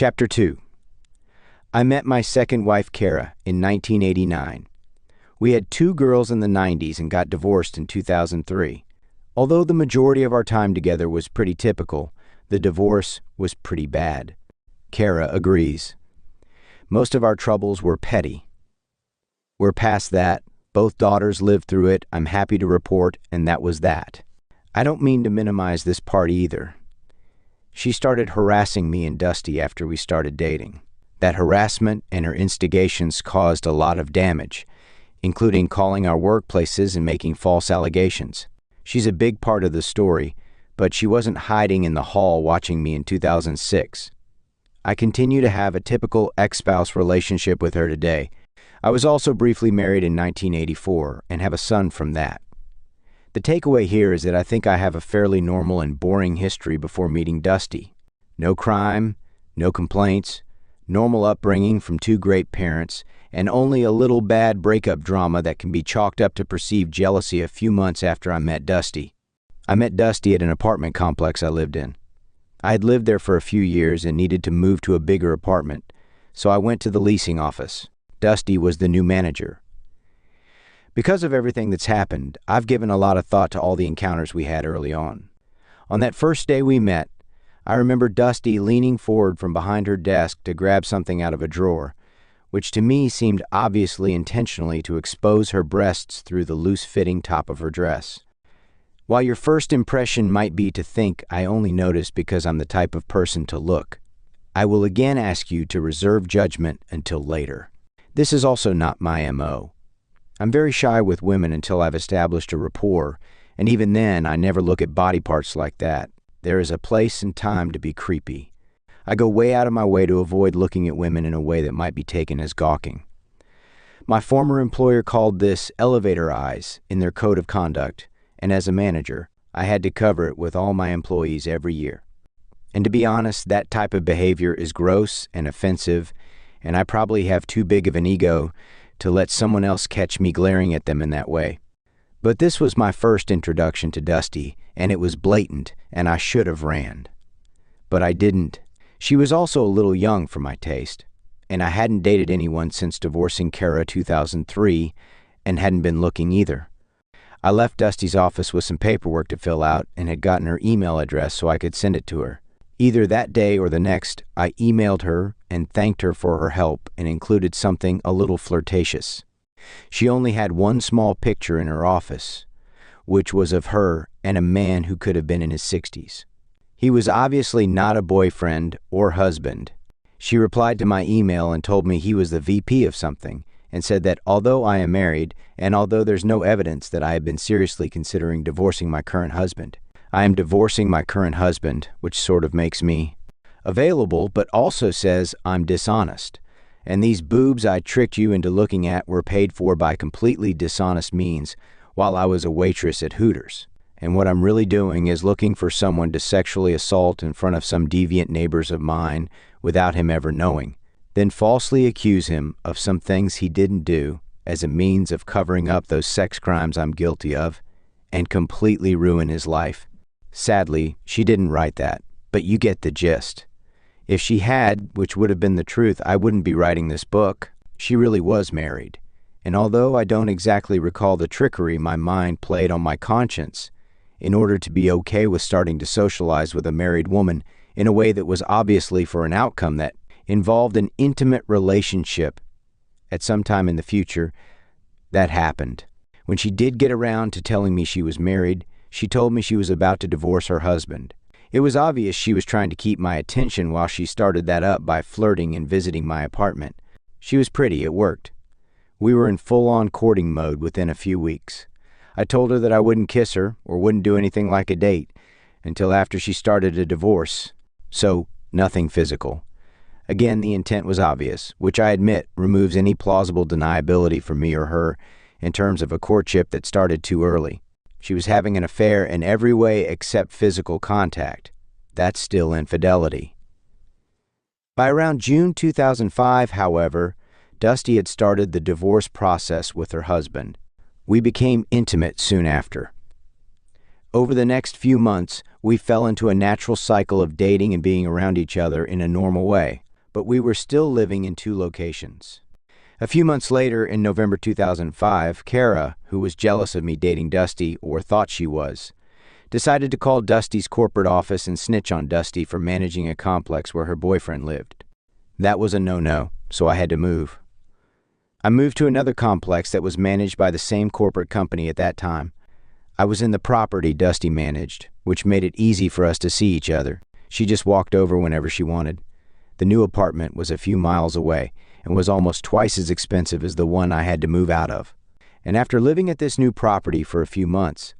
Chapter 2. I met my second wife, Kara, in 1989. We had 2 girls in the 90s and got divorced in 2003. Although the majority of our time together was pretty typical, the divorce was pretty bad. Kara agrees. Most of our troubles were petty. We're past that. Both daughters lived through it, I'm happy to report, and that was that. I don't mean to minimize this part either. She started harassing me and Dusty after we started dating. That harassment and her instigations caused a lot of damage, including calling our workplaces and making false allegations. She's a big part of the story, but she wasn't hiding in the hall watching me in 2006. I continue to have a typical ex-spouse relationship with her today. I was also briefly married in 1984 and have a son from that. The takeaway here is that I think I have a fairly normal and boring history before meeting Dusty. No crime, no complaints, normal upbringing from 2 great parents, and only a little bad breakup drama that can be chalked up to perceived jealousy a few months after I met Dusty. I met Dusty at an apartment complex I lived in. I had lived there for a few years and needed to move to a bigger apartment, so I went to the leasing office. Dusty was the new manager. Because of everything that's happened, I've given a lot of thought to all the encounters we had early on. On that first day we met, I remember Dusty leaning forward from behind her desk to grab something out of a drawer, which to me seemed obviously intentionally to expose her breasts through the loose-fitting top of her dress. While your first impression might be to think I only noticed because I'm the type of person to look, I will again ask you to reserve judgment until later. This is also not my MO. I'm very shy with women until I've established a rapport, and even then I never look at body parts like that. There is a place and time to be creepy. I go way out of my way to avoid looking at women in a way that might be taken as gawking. My former employer called this elevator eyes in their code of conduct, and as a manager, I had to cover it with all my employees every year. And to be honest, that type of behavior is gross and offensive, and I probably have too big of an ego to let someone else catch me glaring at them in that way. But this was my first introduction to Dusty, and it was blatant, and I should have ran. But I didn't. She was also a little young for my taste, and I hadn't dated anyone since divorcing Kara 2003, and hadn't been looking either. I left Dusty's office with some paperwork to fill out and had gotten her email address so I could send it to her. Either that day or the next, I emailed her and thanked her for her help and included something a little flirtatious. She only had one small picture in her office, which was of her and a man who could have been in his 60s. He was obviously not a boyfriend or husband. She replied to my email and told me he was the VP of something, and said that although I am married, and although there's no evidence that I have been seriously considering divorcing my current husband, I am divorcing my current husband, which sort of makes me available, but also says I'm dishonest. And these boobs I tricked you into looking at were paid for by completely dishonest means while I was a waitress at Hooters. And what I'm really doing is looking for someone to sexually assault in front of some deviant neighbors of mine without him ever knowing, then falsely accuse him of some things he didn't do as a means of covering up those sex crimes I'm guilty of, and completely ruin his life. Sadly, she didn't write that, but you get the gist. If she had, which would have been the truth, I wouldn't be writing this book. She really was married. And although I don't exactly recall the trickery my mind played on my conscience, in order to be okay with starting to socialize with a married woman in a way that was obviously for an outcome that involved an intimate relationship at some time in the future, that happened. When she did get around to telling me she was married, she told me she was about to divorce her husband. It was obvious she was trying to keep my attention while she started that up by flirting and visiting my apartment. She was pretty, it worked. We were in full-on courting mode within a few weeks. I told her that I wouldn't kiss her or wouldn't do anything like a date until after she started a divorce. So, nothing physical. Again, the intent was obvious, which I admit removes any plausible deniability from me or her in terms of a courtship that started too early. She was having an affair in every way except physical contact. That's still infidelity. By around June 2005, however, Dusty had started the divorce process with her husband. We became intimate soon after. Over the next few months, we fell into a natural cycle of dating and being around each other in a normal way. but we were still living in two locations. A few months later, in November 2005, Kara, who was jealous of me dating Dusty, or thought she was, decided to call Dusty's corporate office and snitch on Dusty for managing a complex where her boyfriend lived. That was a no-no, so I had to move. I moved to another complex that was managed by the same corporate company at that time. I was in the property Dusty managed, which made it easy for us to see each other. She just walked over whenever she wanted. The new apartment was a few miles away and was almost twice as expensive as the one I had to move out of. And after living at this new property for a few months,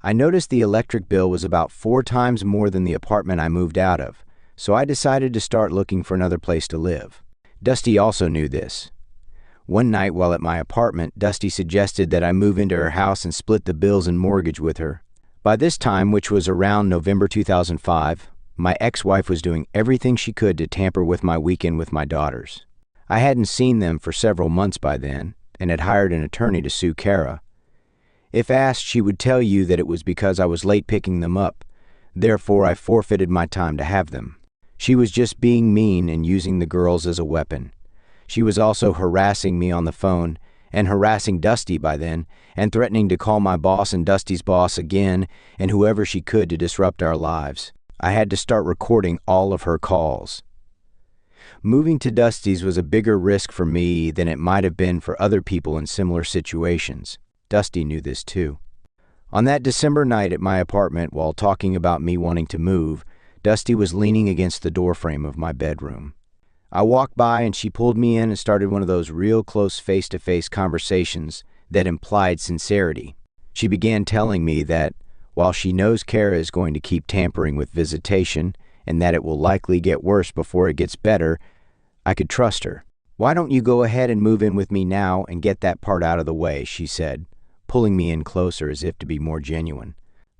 I noticed the electric bill was about 4 times more than the apartment I moved out of, so I decided to start looking for another place to live. Dusty also knew this. One night while at my apartment, Dusty suggested that I move into her house and split the bills and mortgage with her. By this time, which was around November 2005, my ex-wife was doing everything she could to tamper with my weekend with my daughters. I hadn't seen them for several months by then, and had hired an attorney to sue Kara. If asked, she would tell you that it was because I was late picking them up. Therefore, I forfeited my time to have them. She was just being mean and using the girls as a weapon. She was also harassing me on the phone, and harassing Dusty by then, and threatening to call my boss and Dusty's boss again, and whoever she could to disrupt our lives. I had to start recording all of her calls. Moving to Dusty's was a bigger risk for me than it might have been for other people in similar situations. Dusty knew this too. On that December night at my apartment, while talking about me wanting to move, Dusty was leaning against the doorframe of my bedroom. I walked by and she pulled me in and started one of those real close face-to-face conversations that implied sincerity. She began telling me that, while she knows Kara is going to keep tampering with visitation and that it will likely get worse before it gets better, I could trust her. "Why don't you go ahead and move in with me now and get that part out of the way," she said, pulling me in closer as if to be more genuine.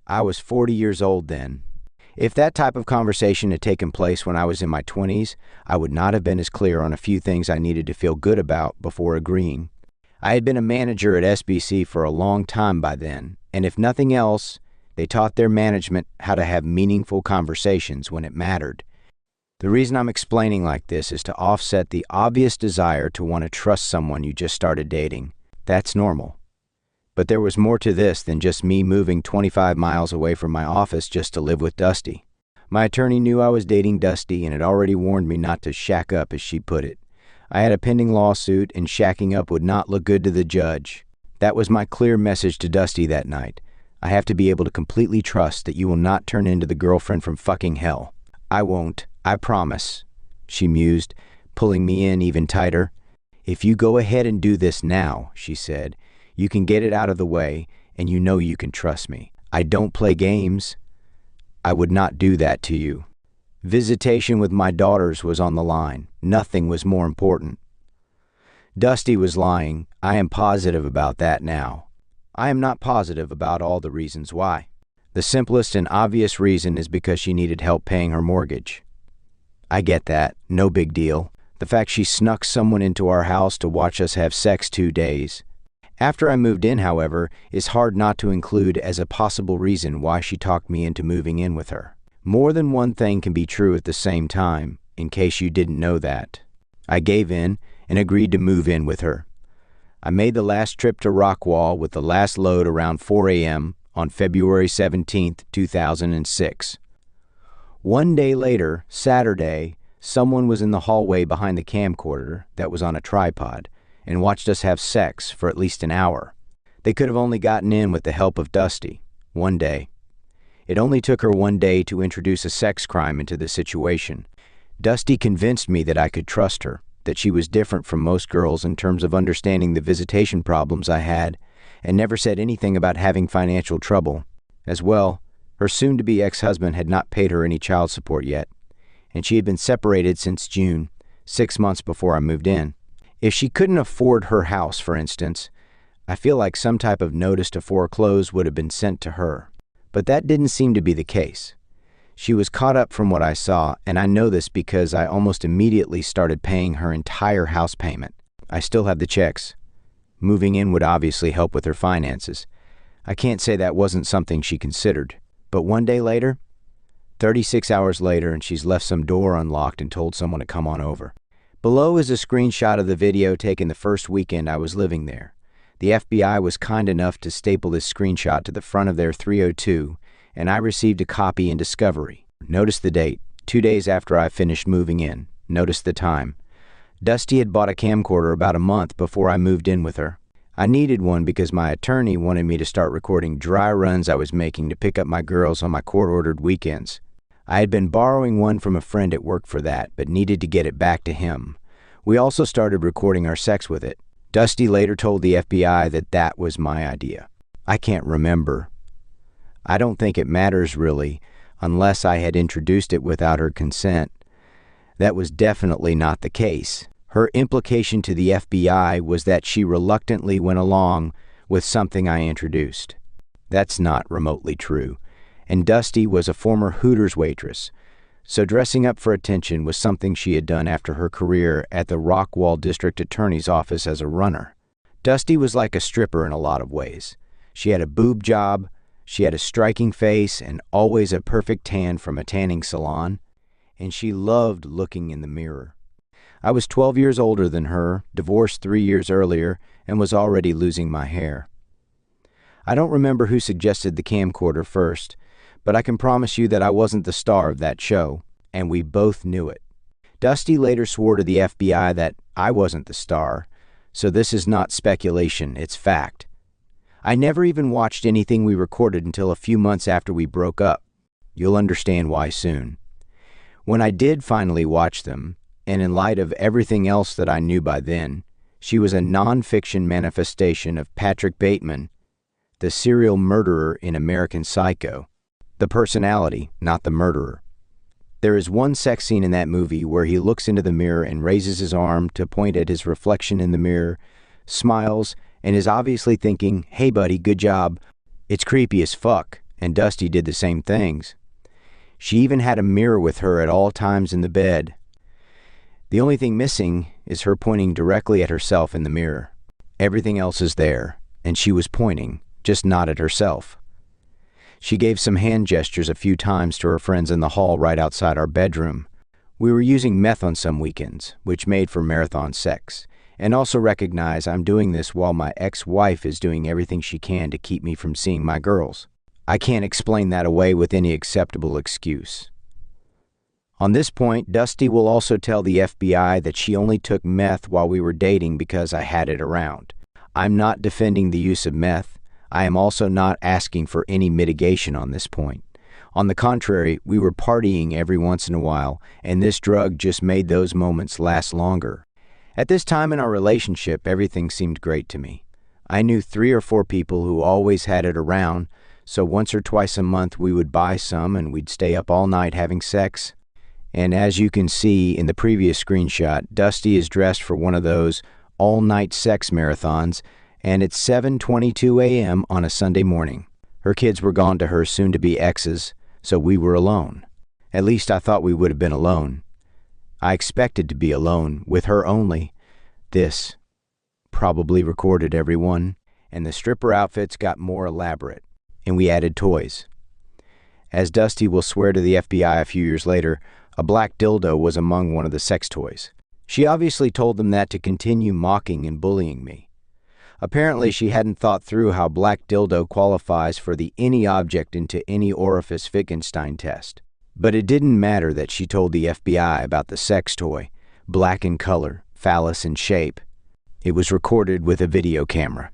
I was 40 years old then. If that type of conversation had taken place when I was in my 20s, I would not have been as clear on a few things I needed to feel good about before agreeing. I had been a manager at SBC for a long time by then, and if nothing else, they taught their management how to have meaningful conversations when it mattered. The reason I'm explaining like this is to offset the obvious desire to want to trust someone you just started dating. That's normal. But there was more to this than just me moving 25 miles away from my office just to live with Dusty. My attorney knew I was dating Dusty and had already warned me not to shack up, as she put it. I had a pending lawsuit, and shacking up would not look good to the judge. That was my clear message to Dusty that night. I have to be able to completely trust that you will not turn into the girlfriend from fucking hell. "I won't, I promise," she mused, pulling me in even tighter. "If you go ahead and do this now," she said, "you can get it out of the way, and you know you can trust me. I don't play games. I would not do that to you." Visitation with my daughters was on the line. Nothing was more important. Dusty was lying. I am positive about that now. I am not positive about all the reasons why. The simplest and obvious reason is because she needed help paying her mortgage. I get that. No big deal. The fact she snuck someone into our house to watch us have sex 2 days. After I moved in, however, is hard not to include as a possible reason why she talked me into moving in with her. More than one thing can be true at the same time, in case you didn't know that. I gave in and agreed to move in with her. I made the last trip to Rockwall with the last load around 4 a.m. on February 17, 2006. One day later, Saturday, someone was in the hallway behind the camcorder that was on a tripod and watched us have sex for at least an hour. They could have only gotten in with the help of Dusty. One day. It only took her one day to introduce a sex crime into the situation. Dusty convinced me that I could trust her, that she was different from most girls in terms of understanding the visitation problems I had, and never said anything about having financial trouble. As well, her soon-to-be ex-husband had not paid her any child support yet, and she had been separated since June, 6 months before I moved in. If she couldn't afford her house, for instance, I feel like some type of notice to foreclose would have been sent to her. But that didn't seem to be the case. She was caught up from what I saw, and I know this because I almost immediately started paying her entire house payment. I still have the checks. Moving in would obviously help with her finances. I can't say that wasn't something she considered. But one day later, 36 hours later, and she's left some door unlocked and told someone to come on over. Below is a screenshot of the video taken the first weekend I was living there. The FBI was kind enough to staple this screenshot to the front of their 302, and I received a copy in discovery. Notice the date, 2 days after I finished moving in. Notice the time. Dusty had bought a camcorder about a month before I moved in with her. I needed one because my attorney wanted me to start recording dry runs I was making to pick up my girls on my court-ordered weekends. I had been borrowing one from a friend at work for that, but needed to get it back to him. We also started recording our sex with it. Dusty later told the FBI that that was my idea. I can't remember. I don't think it matters really, unless I had introduced it without her consent. That was definitely not the case. Her implication to the FBI was that she reluctantly went along with something I introduced. That's not remotely true. And Dusty was a former Hooters waitress, so dressing up for attention was something she had done after her career at the Rockwall District Attorney's Office as a runner. Dusty was like a stripper in a lot of ways. She had a boob job, she had a striking face, and always a perfect tan from a tanning salon, and she loved looking in the mirror. I was 12 years older than her, divorced 3 years earlier, and was already losing my hair. I don't remember who suggested the camcorder first, but I can promise you that I wasn't the star of that show, and we both knew it. Dusty later swore to the FBI that I wasn't the star, so this is not speculation, it's fact. I never even watched anything we recorded until a few months after we broke up. You'll understand why soon. When I did finally watch them, and in light of everything else that I knew by then, she was a non-fiction manifestation of Patrick Bateman, the serial murderer in American Psycho. The personality, not the murderer. There is one sex scene in that movie where he looks into the mirror and raises his arm to point at his reflection in the mirror, smiles, and is obviously thinking, "Hey buddy, good job." It's creepy as fuck, and Dusty did the same things. She even had a mirror with her at all times in the bed. The only thing missing is her pointing directly at herself in the mirror. Everything else is there, and she was pointing, just not at herself. She gave some hand gestures a few times to her friends in the hall right outside our bedroom. We were using meth on some weekends, which made for marathon sex, and also recognize I'm doing this while my ex-wife is doing everything she can to keep me from seeing my girls. I can't explain that away with any acceptable excuse. On this point, Dusty will also tell the FBI that she only took meth while we were dating because I had it around. I'm not defending the use of meth. I am also not asking for any mitigation on this point. On the contrary, we were partying every once in a while, and this drug just made those moments last longer. At this time in our relationship, everything seemed great to me. I knew 3 or 4 people who always had it around, so once or twice a month we would buy some and we'd stay up all night having sex. And as you can see in the previous screenshot, Dusty is dressed for one of those all-night sex marathons, and it's 7:22 a.m. on a Sunday morning. Her kids were gone to her soon-to-be exes, so we were alone. At least I thought we would have been alone. I expected to be alone, with her only. This probably recorded everyone, and the stripper outfits got more elaborate, and we added toys. As Dusty will swear to the FBI a few years later, a black dildo was among one of the sex toys. She obviously told them that to continue mocking and bullying me. Apparently, she hadn't thought through how black dildo qualifies for the any object into any orifice Wittgenstein test. But it didn't matter that she told the FBI about the sex toy, black in color, phallus in shape. It was recorded with a video camera.